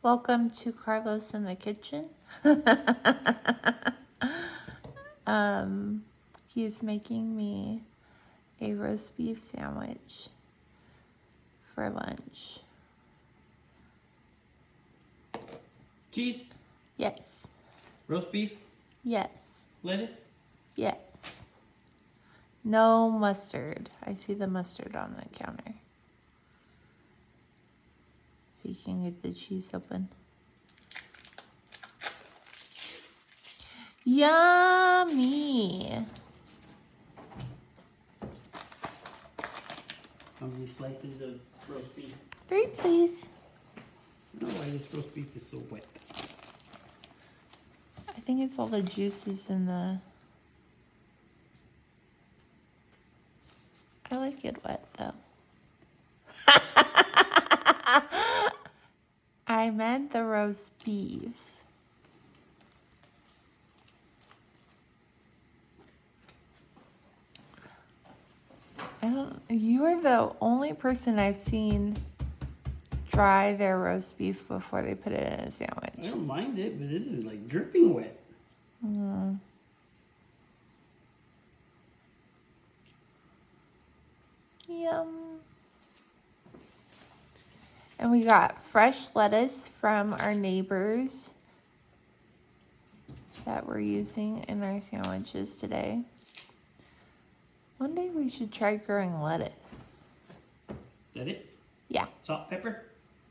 Welcome to Carlos in the kitchen. He's making me a roast beef sandwich for lunch. Cheese? Yes. Roast beef? Yes. Lettuce? Yes. No mustard. I see the mustard on the counter. If you can get the cheese open. Yummy. How many slices of roast beef? 3, please. I don't know why this roast beef is so wet. I think it's all the juices in the... I like it wet, though. I meant the roast beef. You are the only person I've seen dry their roast beef before they put it in a sandwich. I don't mind it, but this is like dripping wet. Yum. And we got fresh lettuce from our neighbors that we're using in our sandwiches today. One day we should try growing lettuce. Is that it? Yeah. Salt, pepper?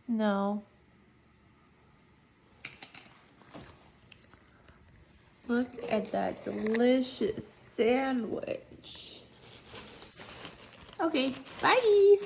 No. Look at that delicious sandwich. Okay, bye.